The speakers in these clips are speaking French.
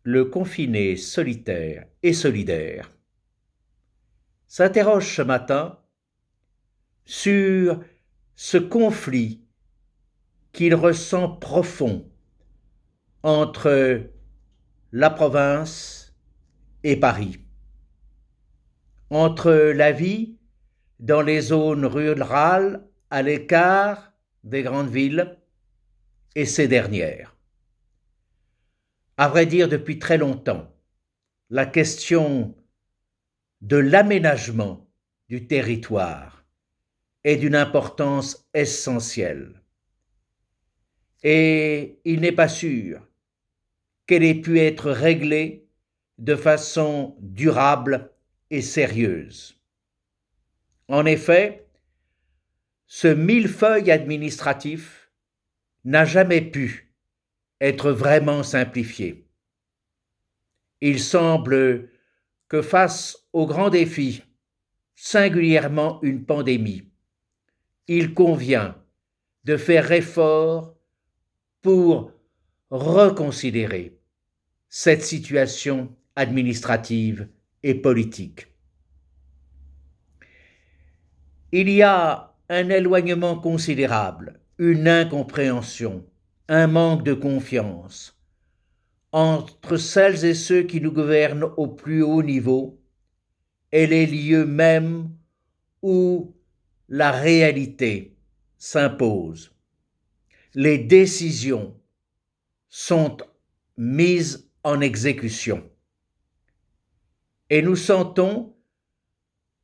le confiné solitaire et solidaire s'interroge ce matin sur ce conflit qu'il ressent profond entre la province et Paris, entre la vie dans les zones rurales à l'écart des grandes villes et ces dernières. À vrai dire, depuis très longtemps, la question de l'aménagement du territoire est d'une importance essentielle. Et il n'est pas sûr qu'elle ait pu être réglée de façon durable et sérieuse. En effet, ce millefeuille administratif n'a jamais pu être vraiment simplifié. Il semble que face aux grands défis, singulièrement une pandémie, il convient de faire effort pour reconsidérer cette situation administrative et politique. Il y a un éloignement considérable, une incompréhension, un manque de confiance entre celles et ceux qui nous gouvernent au plus haut niveau et les lieux mêmes où la réalité s'impose. Les décisions sont mises en exécution. Et nous sentons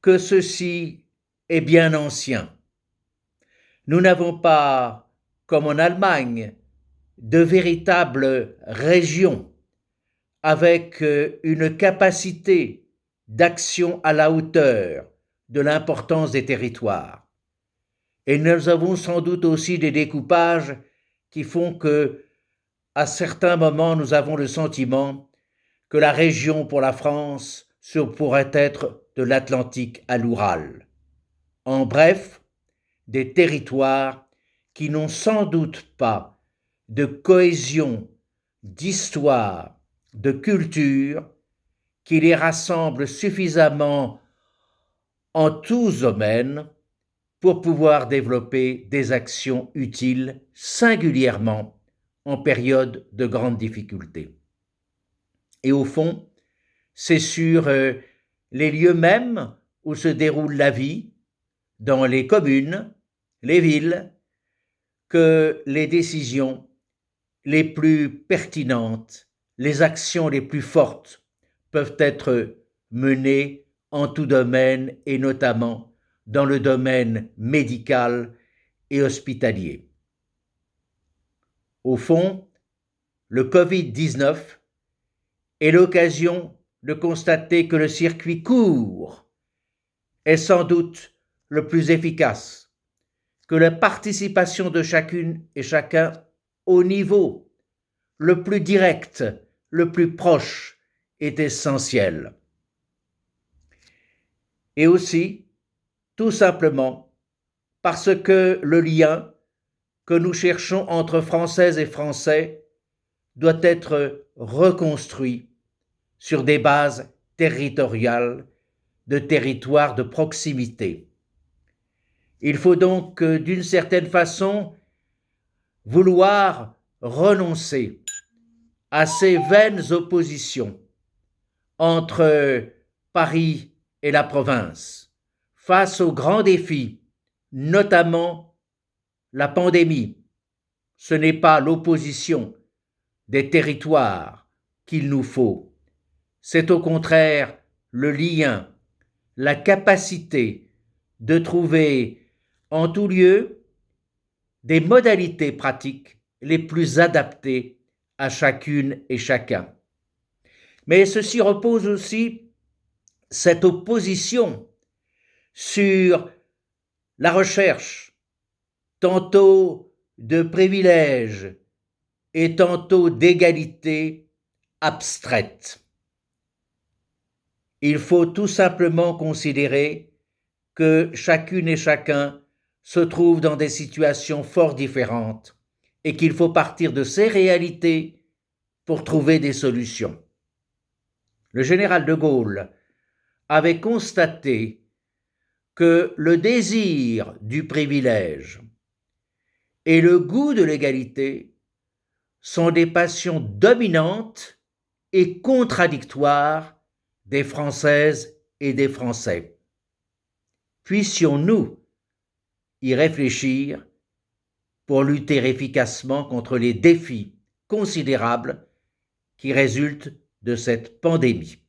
que ceci est bien ancien. Nous n'avons pas, comme en Allemagne, de véritables régions avec une capacité d'action à la hauteur de l'importance des territoires. Et nous avons sans doute aussi des découpages qui font que, à certains moments, nous avons le sentiment que la région pour la France pourrait être de l'Atlantique à l'Oural. En bref, des territoires qui n'ont sans doute pas de cohésion, d'histoire, de culture, qui les rassemble suffisamment en tous domaines pour pouvoir développer des actions utiles, singulièrement en période de grandes difficultés. Et au fond, c'est sur les lieux mêmes où se déroule la vie, dans les communes, les villes, que les décisions les plus pertinentes, les actions les plus fortes peuvent être menées en tout domaine et notamment dans le domaine médical et hospitalier. Au fond, le Covid-19 est l'occasion de constater que le circuit court est sans doute le plus efficace, que la participation de chacune et chacun au niveau le plus direct, le plus proche est essentielle. Et aussi, tout simplement, parce que le lien que nous cherchons entre Françaises et Français doit être reconstruit sur des bases territoriales, de territoires de proximité. Il faut donc, d'une certaine façon, vouloir renoncer à ces vaines oppositions entre Paris et la province face aux grands défis, notamment la pandémie. Ce n'est pas l'opposition des territoires qu'il nous faut, c'est au contraire le lien, la capacité de trouver en tout lieu des modalités pratiques les plus adaptées à chacune et chacun. Mais ceci repose aussi, cette opposition, sur la recherche, tantôt de privilèges et tantôt d'égalité abstraite. Il faut tout simplement considérer que chacune et chacun se trouve dans des situations fort différentes et qu'il faut partir de ces réalités pour trouver des solutions. le général de Gaulle avait constaté que le désir du privilège et le goût de l'égalité sont des passions dominantes et contradictoires des Françaises et des Français. Puissions-nous y réfléchir pour lutter efficacement contre les défis considérables qui résultent de cette pandémie.